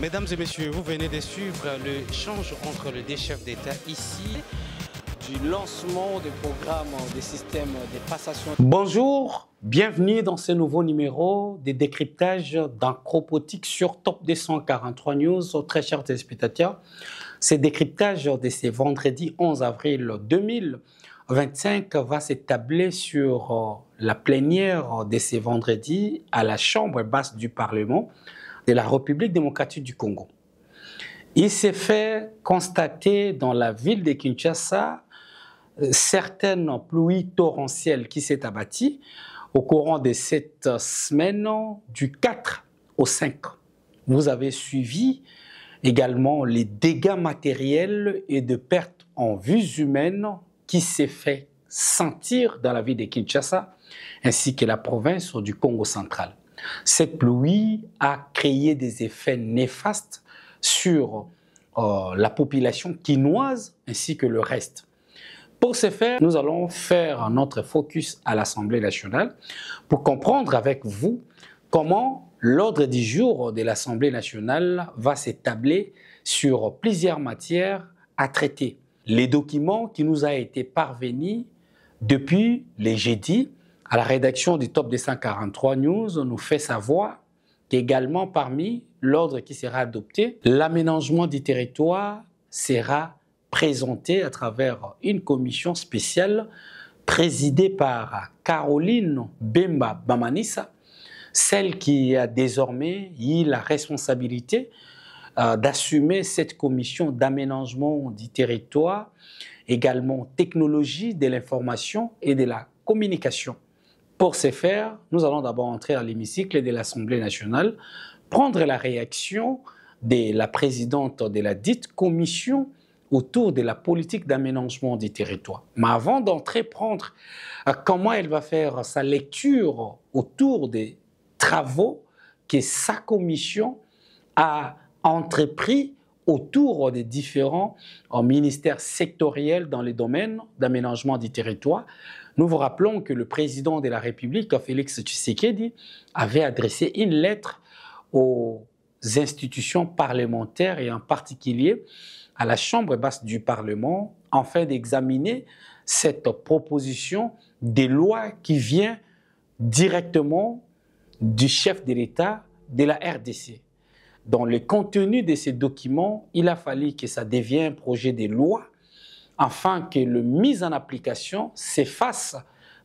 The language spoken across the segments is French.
Mesdames et messieurs, vous venez de suivre l'échange entre les deux chefs d'État ici du lancement du programme des systèmes de passation. Bonjour, bienvenue dans ce nouveau numéro de décryptage d'Ancropotique sur Top 243 News. Très chers téléspectateurs, ce décryptage de ce vendredi 11 avril 2025 va s'établir sur la plénière de ce vendredi à la Chambre basse du Parlement de la République démocratique du Congo. Il s'est fait constater dans la ville de Kinshasa certaines pluies torrentielles qui s'est abattues au courant de cette semaine du 4 au 5. Vous avez suivi également les dégâts matériels et de pertes en vies humaines qui s'est fait sentir dans la ville de Kinshasa ainsi que la province du Congo central. Cette pluie a créé des effets néfastes sur la population quinoise ainsi que le reste. Pour ce faire, nous allons faire notre focus à l'Assemblée nationale pour comprendre avec vous comment l'ordre du jour de l'Assemblée nationale va s'établir sur plusieurs matières à traiter. Les documents qui nous a été parvenus depuis les jeudis à la rédaction du Top 243 News nous fait savoir qu'également parmi l'ordre qui sera adopté, l'aménagement du territoire sera présenté à travers une commission spéciale présidée par Caroline Bemba Bamanissa, celle qui a désormais eu la responsabilité d'assumer cette commission d'aménagement du territoire, également technologie de l'information et de la communication. Pour ce faire, nous allons d'abord entrer à l'hémicycle de l'Assemblée nationale, prendre la réaction de la présidente de la dite commission autour de la politique d'aménagement du territoire. Mais avant d'entrer, prendre comment elle va faire sa lecture autour des travaux que sa commission a entrepris autour des différents ministères sectoriels dans les domaines d'aménagement du territoire. Nous vous rappelons que le président de la République, Félix Tshisekedi, avait adressé une lettre aux institutions parlementaires et en particulier à la Chambre basse du Parlement afin d'examiner cette proposition de loi qui vient directement du chef de l'État de la RDC. Dans le contenu de ces documents, il a fallu que ça devienne un projet de loi afin que la mise en application s'efface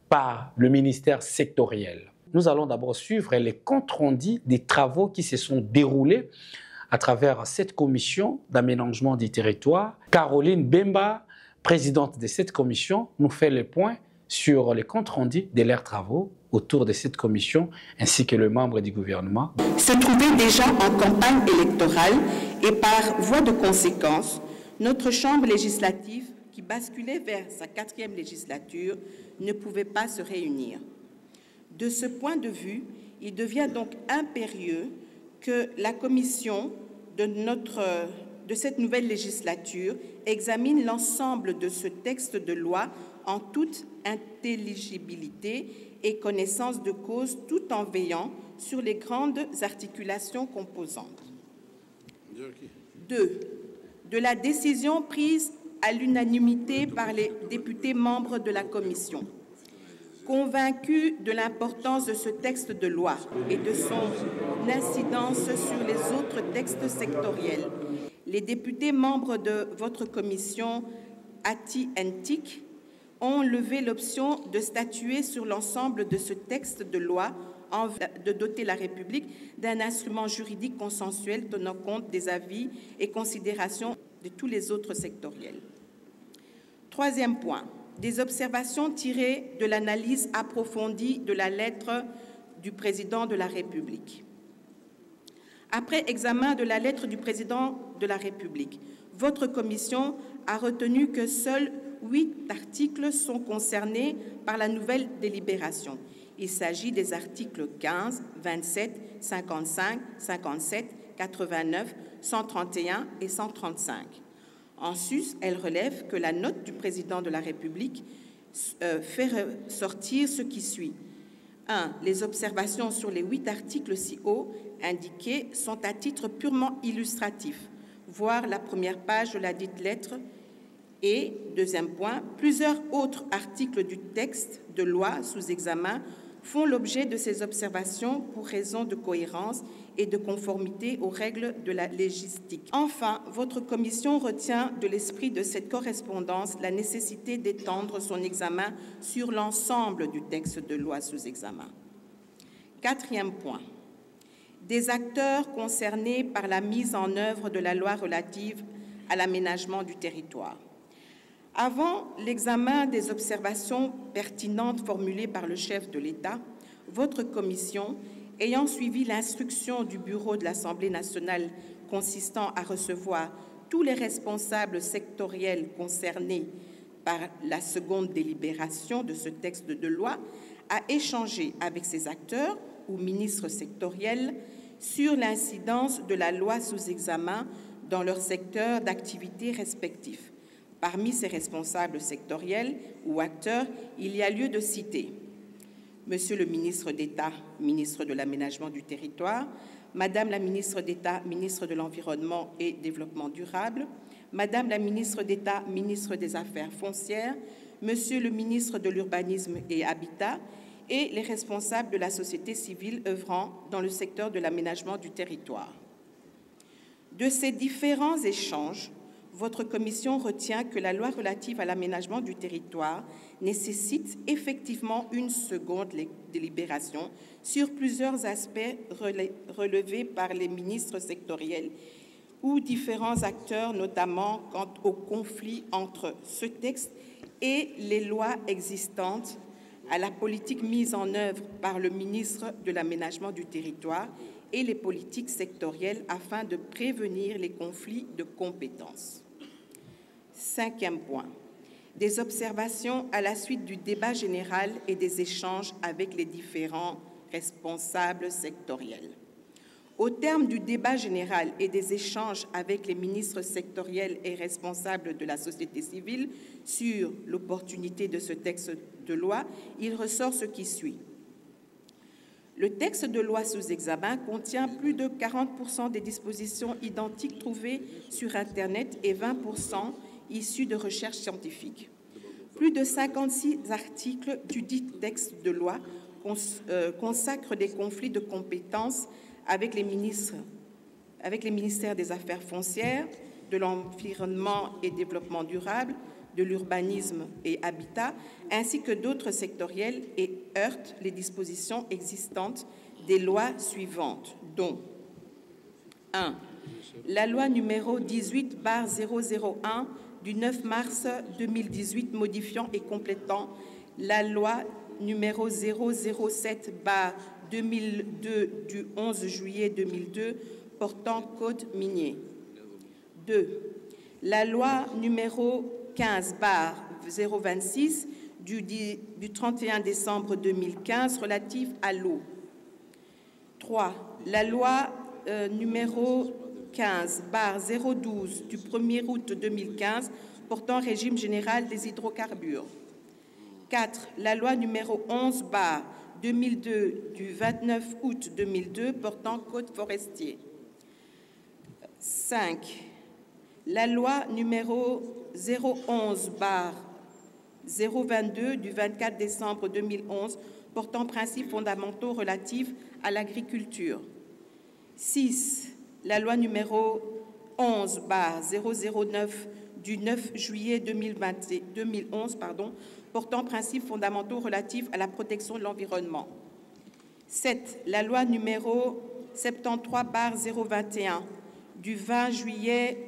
par le ministère sectoriel. Nous allons d'abord suivre les comptes rendus des travaux qui se sont déroulés à travers cette commission d'aménagement du territoire. Caroline Bemba, présidente de cette commission, nous fait le point sur les comptes rendus de leurs travaux autour de cette commission, ainsi que le membre du gouvernement. Se trouvait déjà en campagne électorale et par voie de conséquence, notre Chambre législative, qui basculait vers sa 4e législature, ne pouvait pas se réunir. De ce point de vue, il devient donc impérieux que la commission de cette nouvelle législature examine l'ensemble de ce texte de loi en toute intelligibilité et connaissance de cause, tout en veillant sur les grandes articulations composantes. 2. De la décision prise à l'unanimité par les députés membres de la commission. Convaincus de l'importance de ce texte de loi et de son incidence sur les autres textes sectoriels, les députés membres de votre commission ATI-NTIC ont levé l'option de statuer sur l'ensemble de ce texte de loi en vue de doter la République d'un instrument juridique consensuel tenant compte des avis et considérations de tous les autres sectoriels. 3e point, des observations tirées de l'analyse approfondie de la lettre du Président de la République. Après examen de la lettre du Président de la République, votre commission a retenu que seuls 8 articles sont concernés par la nouvelle délibération. Il s'agit des articles 15, 27, 55, 57, 89, 131 et 135. En sus, elle relève que la note du Président de la République fait ressortir ce qui suit. 1. Les observations sur les 8 articles ci haut indiqués sont à titre purement illustratif, voir la première page de la dite lettre. Et, deuxième point, plusieurs autres articles du texte de loi sous examen font l'objet de ces observations pour raison de cohérence et de conformité aux règles de la légistique. Enfin, votre commission retient de l'esprit de cette correspondance la nécessité d'étendre son examen sur l'ensemble du texte de loi sous examen. Quatrième point, des acteurs concernés par la mise en œuvre de la loi relative à l'aménagement du territoire. Avant l'examen des observations pertinentes formulées par le chef de l'État, votre commission, ayant suivi l'instruction du bureau de l'Assemblée nationale consistant à recevoir tous les responsables sectoriels concernés par la seconde délibération de ce texte de loi, a échangé avec ces acteurs ou ministres sectoriels sur l'incidence de la loi sous examen dans leur secteur d'activité respectif. Parmi ces responsables sectoriels ou acteurs, il y a lieu de citer Monsieur le ministre d'État, ministre de l'Aménagement du Territoire, Madame la ministre d'État, ministre de l'Environnement et Développement durable, Madame la ministre d'État, ministre des Affaires foncières, Monsieur le ministre de l'Urbanisme et Habitat et les responsables de la société civile œuvrant dans le secteur de l'aménagement du territoire. De ces différents échanges, votre commission retient que la loi relative à l'aménagement du territoire nécessite effectivement une seconde délibération sur plusieurs aspects relevés par les ministres sectoriels ou différents acteurs, notamment quant au conflit entre ce texte et les lois existantes, à la politique mise en œuvre par le ministre de l'Aménagement du territoire et les politiques sectorielles afin de prévenir les conflits de compétences. Cinquième point, des observations à la suite du débat général et des échanges avec les différents responsables sectoriels. Au terme du débat général et des échanges avec les ministres sectoriels et responsables de la société civile sur l'opportunité de ce texte de loi, il ressort ce qui suit. Le texte de loi sous examen contient plus de 40% des dispositions identiques trouvées sur Internet et 20% issus de recherches scientifiques. Plus de 56 articles du dit texte de loi consacrent des conflits de compétences avec les ministères des Affaires foncières, de l'Environnement et Développement durable, de l'Urbanisme et Habitat, ainsi que d'autres sectoriels et heurtent les dispositions existantes des lois suivantes, dont 1. La loi numéro 18/001 du 9 mars 2018 modifiant et complétant la loi numéro 007/2002 du 11 juillet 2002 portant code minier. 2. La loi numéro 15/026 du 31 décembre 2015 relative à l'eau. 3. La loi numéro 15/012 du 1er août 2015 portant régime général des hydrocarbures. 4. La loi numéro 11/2002 du 29 août 2002 portant code forestier. 5. La loi numéro 011/022 du 24 décembre 2011 portant principes fondamentaux relatifs à l'agriculture. 6. La loi numéro 11/009 du 9 juillet 2011 portant principes fondamentaux relatifs à la protection de l'environnement. 7. La loi numéro 73/021 du 20 juillet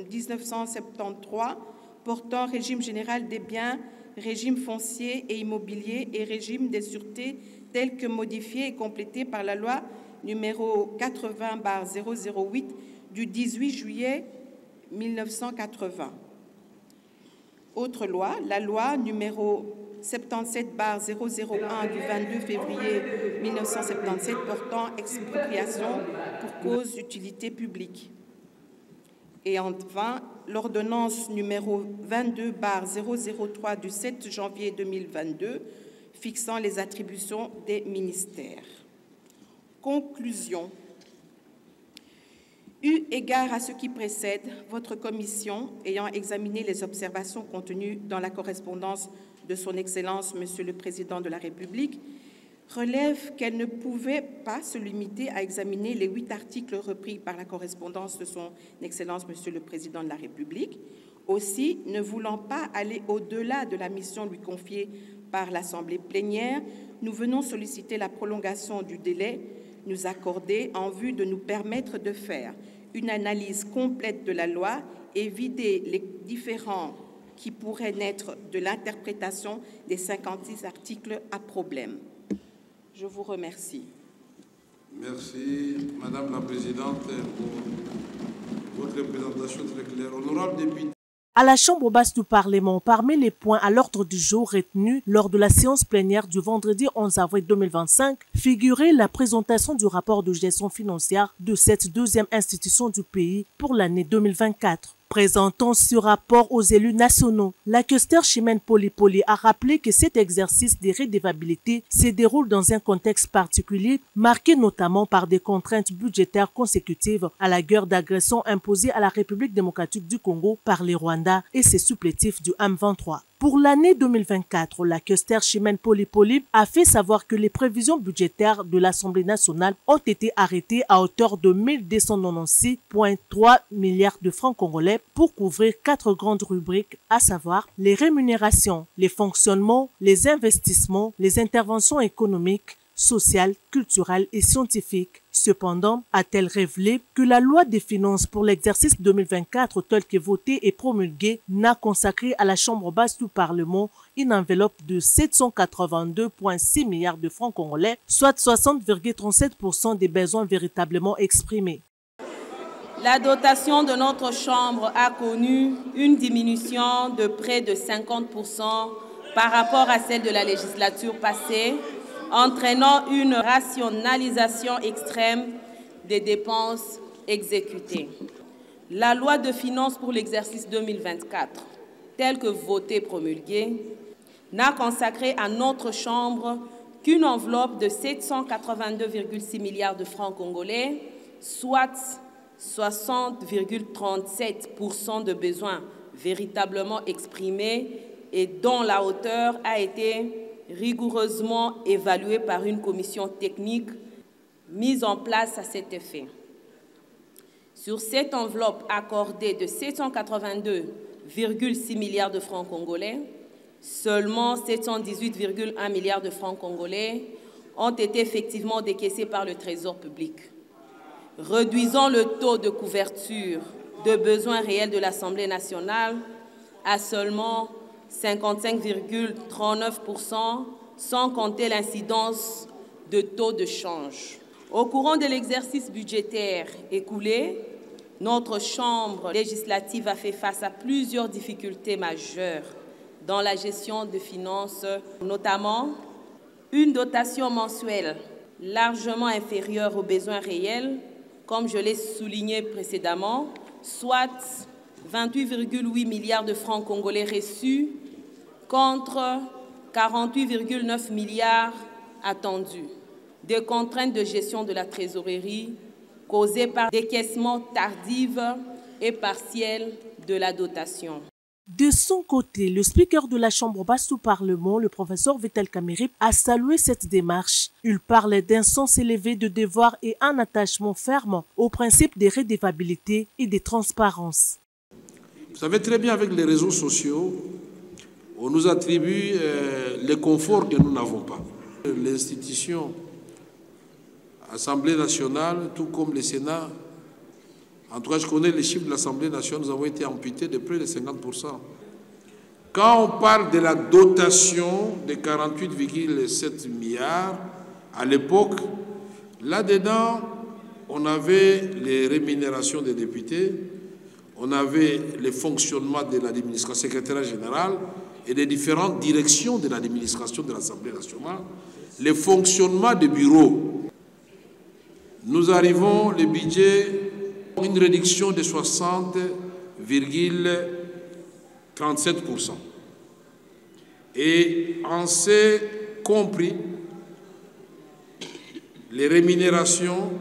1973 portant régime général des biens, régime foncier et immobilier et régime des sûretés tel que modifié et complété par la loi numéro 80/008 du 18 juillet 1980. Autre loi, la loi numéro 77/001 du 22 février 1977 portant expropriation pour cause d'utilité publique. Et enfin, l'ordonnance numéro 22/003 du 7 janvier 2022 fixant les attributions des ministères. Conclusion. Eu égard à ce qui précède, votre commission, ayant examiné les observations contenues dans la correspondance de son Excellence, Monsieur le Président de la République, relève qu'elle ne pouvait pas se limiter à examiner les 8 articles repris par la correspondance de son Excellence, Monsieur le Président de la République. Aussi, ne voulant pas aller au-delà de la mission lui confiée par l'Assemblée plénière, nous venons solliciter la prolongation du délai nous accordé en vue de nous permettre de faire une analyse complète de la loi et vider les différends qui pourraient naître de l'interprétation des 56 articles à problème. Je vous remercie. Merci, Madame la Présidente, pour votre présentation très claire. Honorable député. À la Chambre basse du Parlement, parmi les points à l'ordre du jour retenus lors de la séance plénière du vendredi 11 avril 2025, figurait la présentation du rapport de gestion financière de cette deuxième institution du pays pour l'année 2024. Présentant ce rapport aux élus nationaux, la questeur Chimène Polypoli a rappelé que cet exercice de redevabilité se déroule dans un contexte particulier, marqué notamment par des contraintes budgétaires consécutives à la guerre d'agression imposée à la République démocratique du Congo par les Rwandais et ses supplétifs du M23. Pour l'année 2024, la questeur Chimène Polypoli a fait savoir que les prévisions budgétaires de l'Assemblée nationale ont été arrêtées à hauteur de 1296,3 milliards de francs congolais pour couvrir 4 grandes rubriques, à savoir les rémunérations, les fonctionnements, les investissements, les interventions économiques, sociales, culturelles et scientifiques. Cependant, a-t-elle révélé que la loi des finances pour l'exercice 2024 telle que votée et promulguée n'a consacré à la Chambre basse du Parlement une enveloppe de 782,6 milliards de francs congolais, soit 60,37% des besoins véritablement exprimés. La dotation de notre Chambre a connu une diminution de près de 50% par rapport à celle de la législature passée, entraînant une rationalisation extrême des dépenses exécutées. La loi de finances pour l'exercice 2024, telle que votée et promulguée, n'a consacré à notre Chambre qu'une enveloppe de 782,6 milliards de francs congolais, soit 60,37% de besoins véritablement exprimés et dont la hauteur a été rigoureusement évaluée par une commission technique mise en place à cet effet. Sur cette enveloppe accordée de 782,6 milliards de francs congolais, seulement 718,1 milliards de francs congolais ont été effectivement décaissés par le Trésor public, réduisant le taux de couverture de besoins réels de l'Assemblée nationale à seulement 55,39%, sans compter l'incidence de taux de change. Au courant de l'exercice budgétaire écoulé, notre Chambre législative a fait face à plusieurs difficultés majeures dans la gestion des finances, notamment une dotation mensuelle largement inférieure aux besoins réels, comme je l'ai souligné précédemment, soit 28,8 milliards de francs congolais reçus contre 48,9 milliards attendus. Des contraintes de gestion de la trésorerie causées par décaissement tardif et partiel de la dotation. De son côté, le speaker de la Chambre basse du Parlement, le professeur Vital Kamerhe, a salué cette démarche. Il parlait d'un sens élevé de devoir et un attachement ferme au principe de redevabilité et de transparence. Vous savez très bien, avec les réseaux sociaux, on nous attribue les conforts que nous n'avons pas. L'institution Assemblée nationale, tout comme le Sénat, en tout cas je connais les chiffres de l'Assemblée nationale, nous avons été amputés de près de 50%. Quand on parle de la dotation de 48,7 milliards, à l'époque, là-dedans, on avait les rémunérations des députés, on avait le fonctionnement de l'administration secrétaire générale et des différentes directions de l'administration de l'Assemblée nationale, le fonctionnement des bureaux. Nous arrivons, le budget, une réduction de 60,37%. Et en ces compris les rémunérations,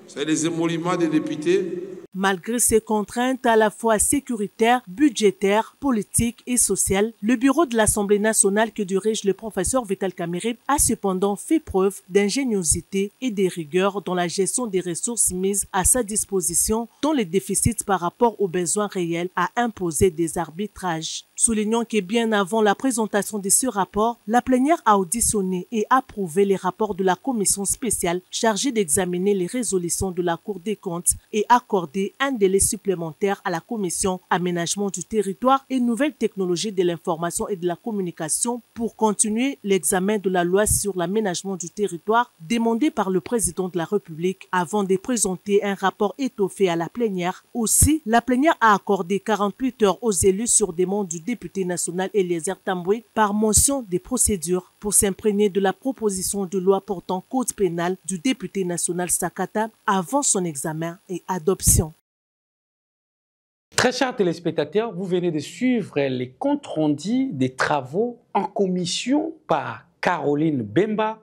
c'est les émoluments des députés. Malgré ces contraintes à la fois sécuritaires, budgétaires, politiques et sociales, le bureau de l'Assemblée nationale que dirige le professeur Vital Kamerhe a cependant fait preuve d'ingéniosité et de rigueur dans la gestion des ressources mises à sa disposition, dont les déficits par rapport aux besoins réels a imposé des arbitrages. Soulignons que bien avant la présentation de ce rapport, la plénière a auditionné et approuvé les rapports de la commission spéciale chargée d'examiner les résolutions de la Cour des comptes et accordé un délai supplémentaire à la commission aménagement du territoire et nouvelles technologies de l'information et de la communication pour continuer l'examen de la loi sur l'aménagement du territoire demandé par le président de la République avant de présenter un rapport étoffé à la plénière. Aussi, la plénière a accordé 48 heures aux élus sur demande du député national Eliezer Tambwe par motion des procédures pour s'imprégner de la proposition de loi portant code pénal du député national Sakata avant son examen et adoption. Très chers téléspectateurs, vous venez de suivre les comptes rendus des travaux en commission par Caroline Bemba,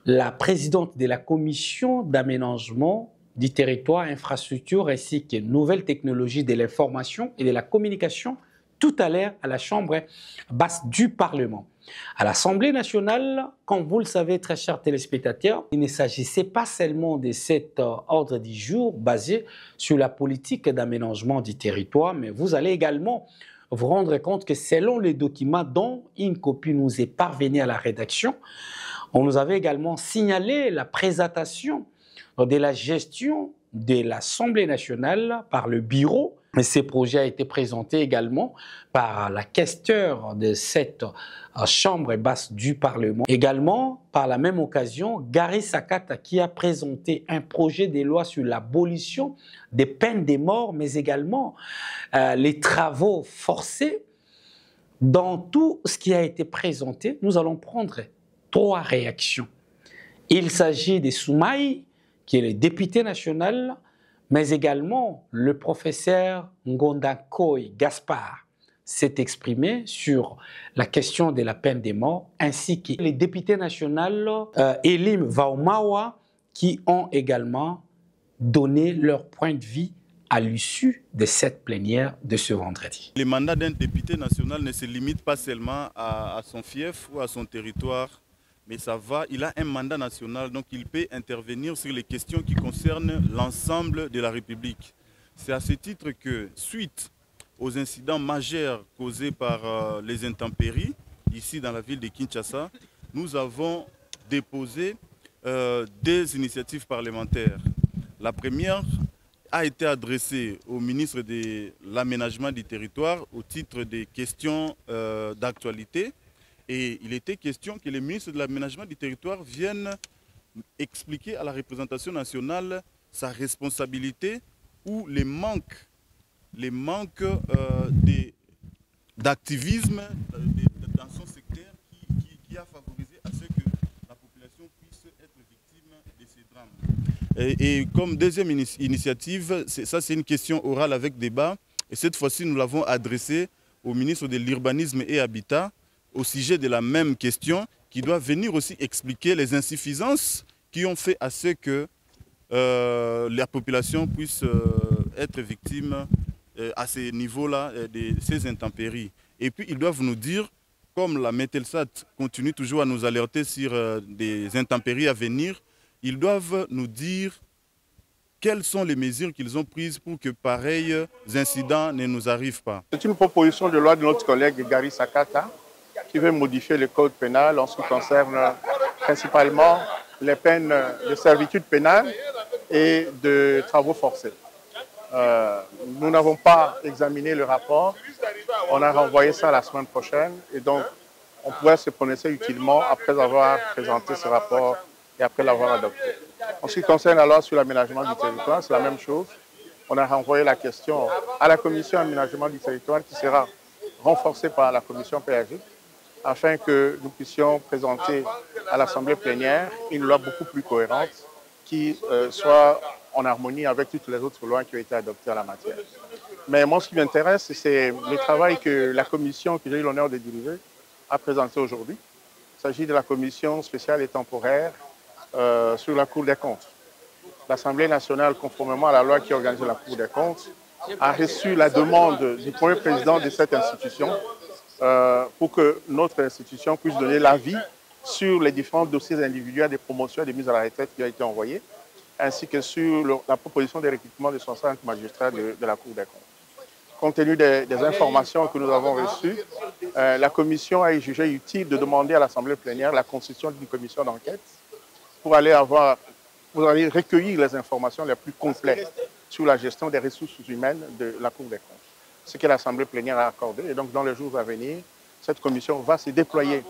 la présidente de la commission d'aménagement du territoire, infrastructure ainsi que nouvelles technologies de l'information et de la communication tout à l'heure à la Chambre basse du Parlement. À l'Assemblée nationale, comme vous le savez, très chers téléspectateurs, il ne s'agissait pas seulement de cet ordre du jour basé sur la politique d'aménagement du territoire, mais vous allez également vous rendre compte que selon les documents dont une copie nous est parvenue à la rédaction, on nous avait également signalé la présentation de la gestion de l'Assemblée nationale par le bureau. Ces projets ont été présentés également par la questeur de cette chambre basse du Parlement. Également, par la même occasion, Gary Sakata qui a présenté un projet de loi sur l'abolition des peines de mort, mais également les travaux forcés. Dans tout ce qui a été présenté, nous allons prendre 3 réactions. Il s'agit de Soumaï, qui est le député national, mais également le professeur Ngondakoy Gaspard s'est exprimé sur la question de la peine de mort, ainsi que les députés nationaux Elim Vaumawa qui ont également donné leur point de vue à l'issue de cette plénière de ce vendredi. Le mandat d'un député national ne se limite pas seulement à son fief ou à son territoire, mais ça va, il a un mandat national, donc il peut intervenir sur les questions qui concernent l'ensemble de la République. C'est à ce titre que, suite aux incidents majeurs causés par les intempéries, ici dans la ville de Kinshasa, nous avons déposé des initiatives parlementaires. La première a été adressée au ministre de l'Aménagement du territoire au titre des questions d'actualité. Et il était question que le ministre de l'Aménagement du territoire vienne expliquer à la représentation nationale sa responsabilité ou les manques d'activisme dans son secteur qui a favorisé à ce que la population puisse être victime de ces drames. Et comme deuxième initiative, ça c'est une question orale avec débat. Et cette fois-ci, nous l'avons adressée au ministre de l'Urbanisme et Habitat, au sujet de la même question, qui doit venir aussi expliquer les insuffisances qui ont fait à ce que la population puisse être victime à ces niveaux-là de ces intempéries. Et puis ils doivent nous dire, comme la Metelsat continue toujours à nous alerter sur des intempéries à venir, ils doivent nous dire quelles sont les mesures qu'ils ont prises pour que pareils incidents ne nous arrivent pas. C'est une proposition de loi de notre collègue Gary Sakata, qui veut modifier le code pénal en ce qui concerne principalement les peines de servitude pénale et de travaux forcés. Nous n'avons pas examiné le rapport, on a renvoyé ça la semaine prochaine et donc on pourrait se prononcer utilement après avoir présenté ce rapport et après l'avoir adopté. En ce qui concerne la loi sur l'aménagement du territoire, c'est la même chose. On a renvoyé la question à la commission d'aménagement du territoire qui sera renforcée par la commission PAG, afin que nous puissions présenter à l'Assemblée plénière une loi beaucoup plus cohérente qui soit en harmonie avec toutes les autres lois qui ont été adoptées en la matière. Mais moi, ce qui m'intéresse, c'est le travail que la commission que j'ai eu l'honneur de diriger a présenté aujourd'hui. Il s'agit de la commission spéciale et temporaire sur la Cour des comptes. L'Assemblée nationale, conformément à la loi qui organise la Cour des comptes, a reçu la demande du premier président de cette institution pour que notre institution puisse donner l'avis sur les différents dossiers individuels des promotions et des mises à la retraite qui ont été envoyés, ainsi que sur la proposition de recrutement de 65 magistrats de la Cour des comptes. Compte tenu des informations que nous avons reçues, la Commission a jugé utile de demander à l'Assemblée plénière la constitution d'une commission d'enquête pour aller recueillir les informations les plus complètes sur la gestion des ressources humaines de la Cour des comptes. Ce que l'Assemblée plénière a accordé. Et donc, dans les jours à venir, cette commission va se déployer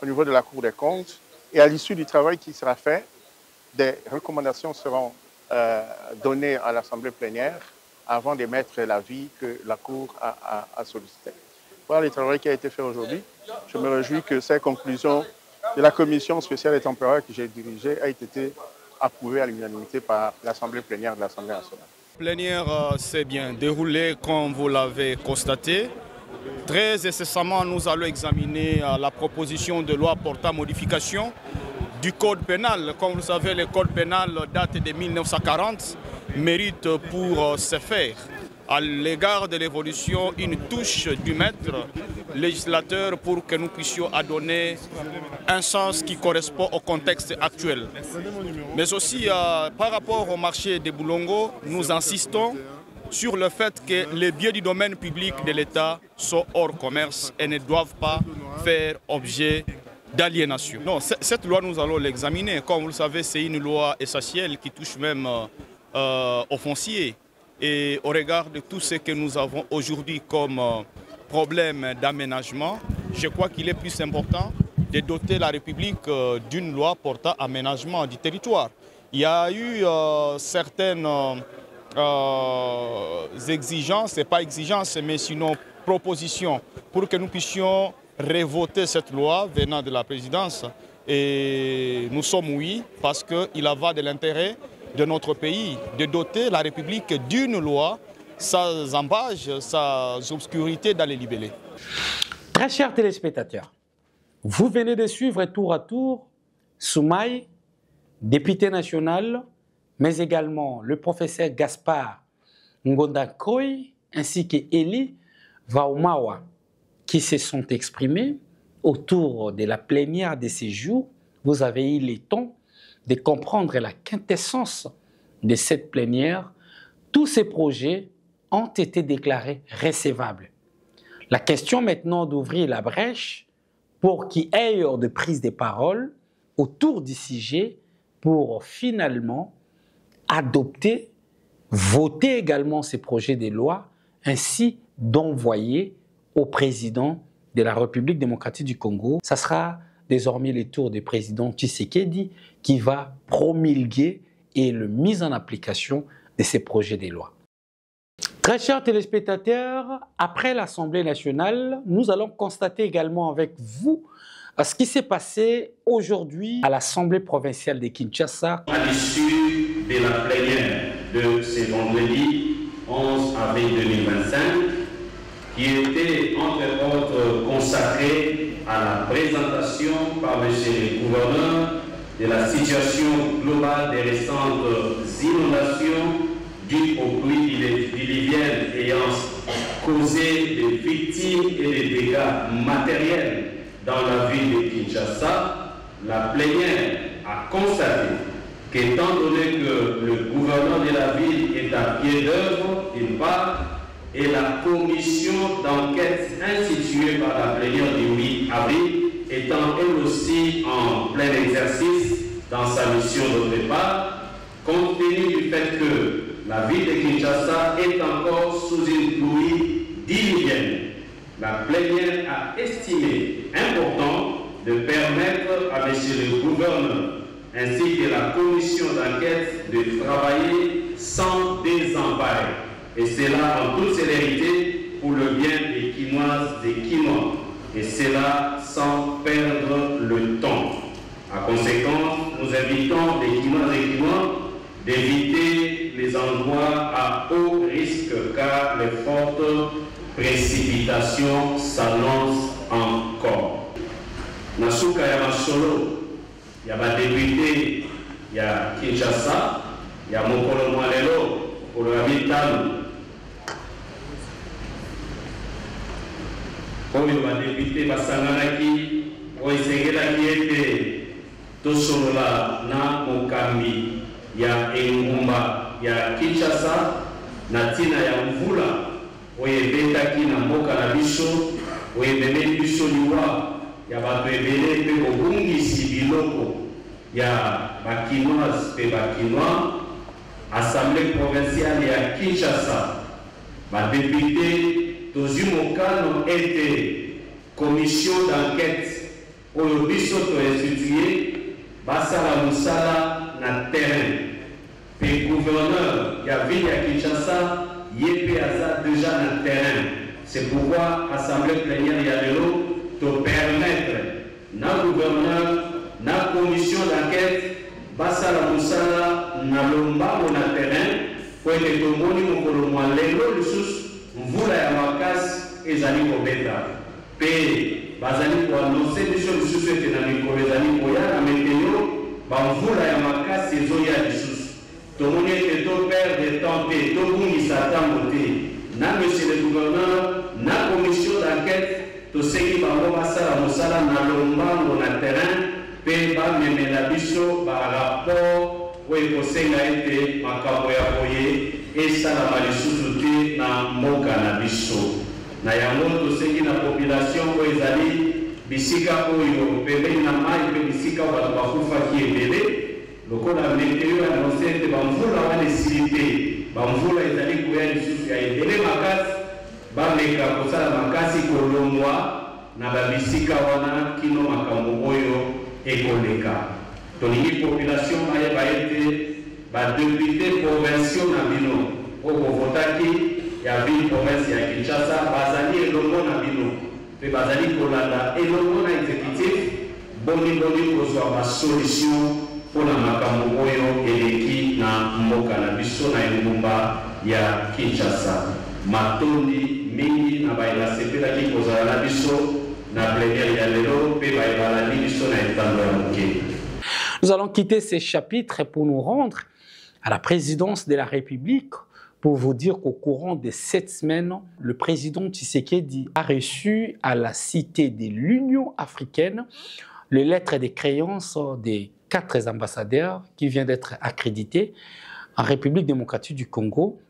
au niveau de la Cour des comptes. Et à l'issue du travail qui sera fait, des recommandations seront données à l'Assemblée plénière avant d'émettre l'avis que la Cour a sollicité. Voilà le travail qui a été fait aujourd'hui. Je me réjouis que ces conclusions de la commission spéciale et temporaire que j'ai dirigée aient été approuvées à l'unanimité par l'Assemblée plénière de l'Assemblée nationale. La plénière s'est bien déroulée comme vous l'avez constaté. Très incessamment, nous allons examiner la proposition de loi portant modification du code pénal. Comme vous le savez, le code pénal date de 1940, mérite pour se faire à l'égard de l'évolution une touche du maître législateur pour que nous puissions donner un sens qui correspond au contexte actuel. Mais aussi par rapport au marché des Boulongo, nous insistons sur le fait que les biens du domaine public de l'État sont hors commerce et ne doivent pas faire objet d'aliénation. Non, cette loi, nous allons l'examiner. Comme vous le savez, c'est une loi essentielle qui touche même au foncier. Et au regard de tout ce que nous avons aujourd'hui comme problème d'aménagement, je crois qu'il est plus important de doter la République d'une loi portant aménagement du territoire. Il y a eu certaines exigences, pas exigences, mais sinon propositions pour que nous puissions revoter cette loi venant de la présidence. Et nous sommes oui, parce qu'il va de l'intérêt de notre pays de doter la République d'une loi sans embâche, sans obscurité dans les libellés. Très chers téléspectateurs, vous venez de suivre tour à tour Soumaï, député national, mais également le professeur Gaspard Ngondakoy ainsi qu'Eli Vaumawa qui se sont exprimés autour de la plénière de ces jours. Vous avez eu le temps de comprendre la quintessence de cette plénière. Tous ces projets ont été déclarés recevables. La question maintenant d'ouvrir la brèche pour qu'il y ait de prise de parole autour du sujet pour finalement adopter, voter également ces projets de loi ainsi d'envoyer au président de la République démocratique du Congo. Ça sera désormais le tour du président Tshisekedi qui va promulguer et la mise en application de ces projets de loi. Très chers téléspectateurs, après l'Assemblée nationale, nous allons constater également avec vous ce qui s'est passé aujourd'hui à l'Assemblée provinciale de Kinshasa. À l'issue de la plénière de ce vendredi 11 avril 2025, qui était entre autres consacrée à la présentation par M. le gouverneur de la situation globale des récentes inondations dues aux pluies diluviennes ayant causé des victimes et des dégâts matériels dans la ville de Kinshasa, la plénière a constaté qu'étant donné que le gouverneur de la ville est à pied d'œuvre, d'une part, et la commission d'enquête instituée par la plénière du 8 avril étant elle aussi en plein exercice dans sa mission d'autre part, compte tenu du fait que la ville de Kinshasa est encore sous une pluie diluvienne, la plénière a estimé important de permettre à M. le gouverneur ainsi que la commission d'enquête de travailler sans désemparé. Et cela en toute célérité pour le bien des Quinoises et Quinois. Et cela sans perdre le temps. À conséquence, nous invitons les Quinoises et Quinois d'éviter les endroits à haut risque car les fortes précipitations s'annoncent encore. Nasuka ya masolo ya badepute ya Kinshasa ya mokolo mwa lelo mokolo ya mitano oyo badepute basanganaki oyo esengelaki ete tosolola na mokambi ya engumba ya Kinshasa na ntina ya mvula oyo ebetaki na mboka na biso oyo ememeli biso liwa ya bato ebele mpe kobungisi biloko ya bakinoise mpe bakinois. Assemblée provinciale ya Kinshasa badepute tozwi mokano ete commission d'enquête oyo biso toinstitue basala mosala na terrain mpe gouverneur ya ville ya Kinshasa ye mpe aza déjà na terrain. C'est pourquoi assemblée plénière ya lelo to permettre na gouverneur na commission d'enquête basala mosala na lombango na terrain po ete tomoni mokolo mwa lelo lisusu mvula ya makasi ezali kobeta mpe bazali koanonse biso lisusu ete na mikolo ezali koya na meteo bamvula ya makasi ezoya lisusu. Tomoni ete toperdre temps te tobungisa ntango te na monsieur le gouverneur na commission d'enquête tosengi bango basala mosala na lombango na terrain mpe bamemela biso barapport oyo ekosenga ete makambo ya boye esalama lisusu te na mboka na biso. Na yango tosengi na population oyo ezali bisika oyo pembeni na mai mpe bisika oyo bato bakufaki ebele lokola meteo anonse ete bamvula wana esili te bamvula ezali koya lisusu ya ebele makasi bameka kosala makasi kolongwa na babisika wana kino makambo oyo ekoleka. Tolingi population bayeba ete badepute provinciaux na bino oyo bovotaki ya ville province ya Kinshasa bazali elongo na bino mpe bazali kolanda elongo na exécutif boni kozwa basolution mpona makambo oyo eleki na mboka na biso na engumba ya Kinshasa. Matondi mingi na bayela sepelaki kozala na biso na plénière ya lelo mpe bayebalani biso na etando ya moke. Nous allons quitter ces chapitres pour nous rendre à la présidence de la République pour vous dire qu'au courant de cette semaine, le président Tshisekedi a reçu à la Cité de l'Union africaine les lettres de créance des 4 ambassadeurs qui viennent d'être accrédités en République démocratique du Congo,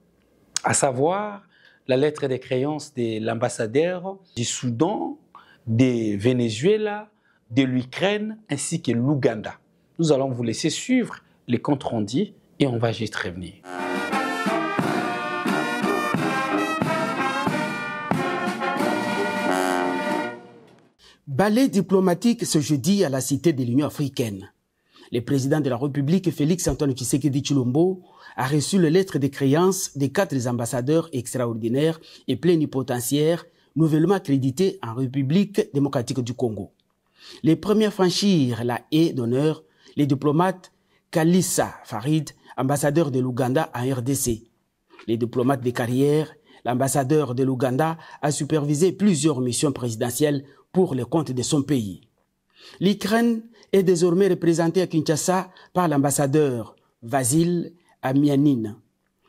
à savoir la lettre de créance de l'ambassadeur du Soudan, de Venezuela, de l'Ukraine ainsi que l'Ouganda. Nous allons vous laisser suivre les comptes rendus et on va juste revenir. Ballet diplomatique ce jeudi à la Cité de l'Union africaine. Le président de la République, Félix-Antoine Tshisekedi Tshilombo, a reçu les lettres de créance des 4 ambassadeurs extraordinaires et plénipotentiaires nouvellement accrédités en République démocratique du Congo. Les premiers à franchir la haie d'honneur, les diplomates Kalissa Farid, ambassadeur de l'Ouganda en RDC. Les diplomates de carrière, l'ambassadeur de l'Ouganda a supervisé plusieurs missions présidentielles pour le compte de son pays. L'Ukraine est désormais représentée à Kinshasa par l'ambassadeur Vasil Amianine.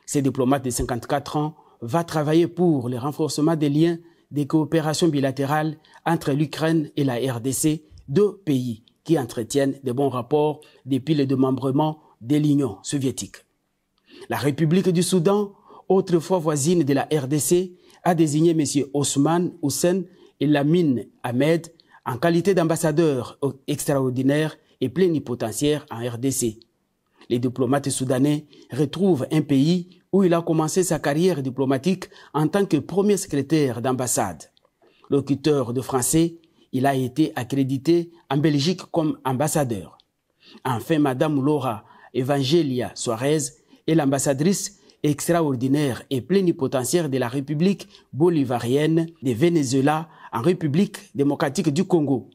Ce diplomate de 54 ans va travailler pour le renforcement des liens de coopération bilatérale entre l'Ukraine et la RDC, 2 pays qui entretiennent de bons rapports depuis le démembrement de l'Union soviétique. La République du Soudan, autrefois voisine de la RDC, a désigné M. Osman Hussein Elamine Ahmed en qualité d'ambassadeur extraordinaire et plénipotentiaire en RDC. Les diplomates soudanais retrouvent un pays où il a commencé sa carrière diplomatique en tant que premier secrétaire d'ambassade. Locuteur de français, il a été accrédité en Belgique comme ambassadeur. Enfin, Madame Laura Evangelia Suarez est l'ambassadrice extraordinaire et plénipotentiaire de la République bolivarienne de Venezuela en République démocratique du Congo.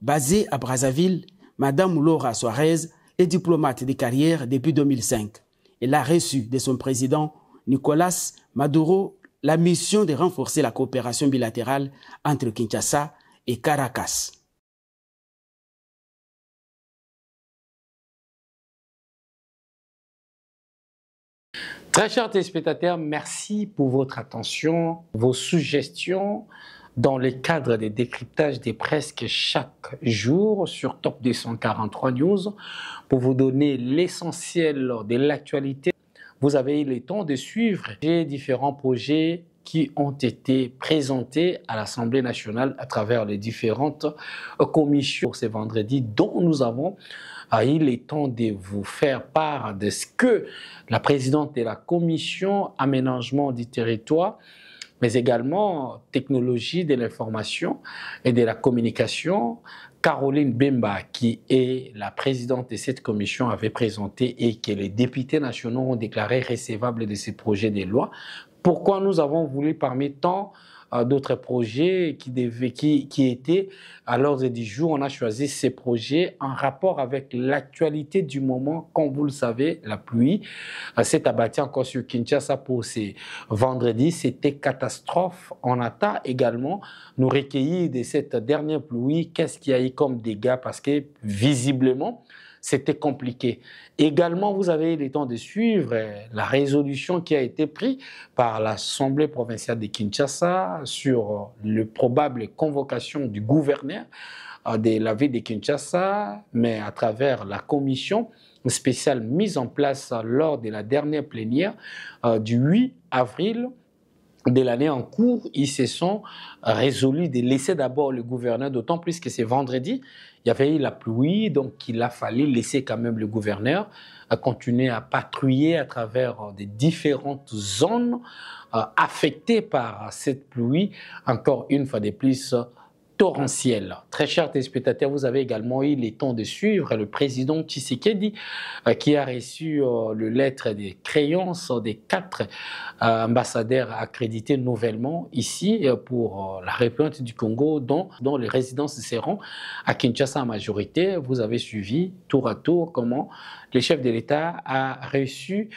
Basée à Brazzaville, Madame Laura Suarez est diplomate de carrière depuis 2005. Elle a reçu de son président Nicolas Maduro la mission de renforcer la coopération bilatérale entre Kinshasa et Caracas. Très chers téléspectateurs, merci pour votre attention, vos suggestions dans le cadre des décryptages des presque chaque jour sur Top 243 News pour vous donner l'essentiel de l'actualité. Vous avez eu le temps de suivre les différents projets qui ont été présentés à l'Assemblée nationale à travers les différentes commissions ce vendredi, dont nous avons eu le temps de vous faire part de ce que la présidente de la commission aménagement du territoire, mais également technologie de l'information et de la communication, Caroline Bemba, qui est la présidente de cette commission, avait présenté et que les députés nationaux ont déclaré recevables de ces projets de loi. Pourquoi nous avons voulu, parmi tant d'autres projets qui étaient à l'ordre du jour, on a choisi ces projets en rapport avec l'actualité du moment. Comme vous le savez, la pluie s'est abattue encore sur Kinshasa pour ce vendredi. C'était catastrophe. On attend également nous recueillir de cette dernière pluie. Qu'est-ce qu'il y a eu comme dégâts? Parce que visiblement, c'était compliqué. Également, vous avez eu le temps de suivre la résolution qui a été prise par l'Assemblée provinciale de Kinshasa sur la probable convocation du gouverneur de la ville de Kinshasa, mais à travers la commission spéciale mise en place lors de la dernière plénière du 8 avril de l'année en cours. Ils se sont résolus de laisser d'abord le gouverneur, d'autant plus que c'est vendredi, il y avait eu la pluie, donc il a fallu laisser quand même le gouverneur continuer à patrouiller à travers des différentes zones affectées par cette pluie, encore une fois de plus torrentielle. Très chers téléspectateurs, vous avez également eu le temps de suivre le président Tshisekedi qui a reçu le lettre de créance des 4 ambassadeurs accrédités nouvellement ici pour la République du Congo, dont les résidences seront à Kinshasa en majorité. Vous avez suivi tour à tour comment le chef de l'État a reçu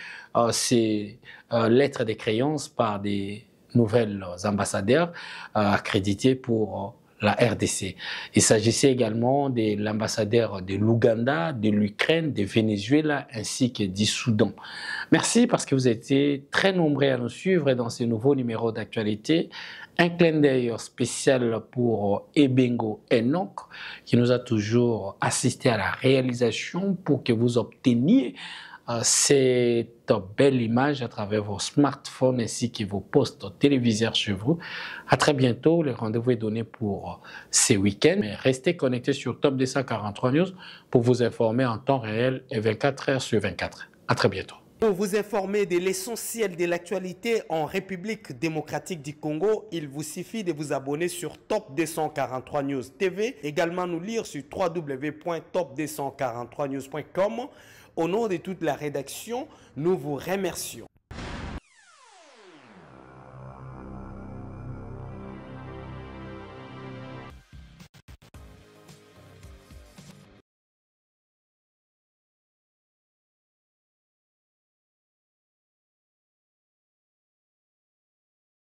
ces lettres de créance par des nouvelles ambassadeurs accrédités pour la RDC. Il s'agissait également de l'ambassadeur de l'Ouganda, de l'Ukraine, de Venezuela ainsi que du Soudan. Merci parce que vous étiez très nombreux à nous suivre dans ce nouveau numéro d'actualité. Un clin d'œil spécial pour Ebengo Enoch qui nous a toujours assisté à la réalisation pour que vous obteniez cette belle image à travers vos smartphones ainsi que vos postes téléviseurs chez vous. À très bientôt. Le rendez-vous est donné pour ces week-ends. Mais restez connectés sur Top 243 News pour vous informer en temps réel et 24 heures sur 24. À très bientôt. Pour vous informer de l'essentiel de l'actualité en République démocratique du Congo, il vous suffit de vous abonner sur Top 243 News TV. Également nous lire sur www.top243news.com. Au nom de toute la rédaction, nous vous remercions.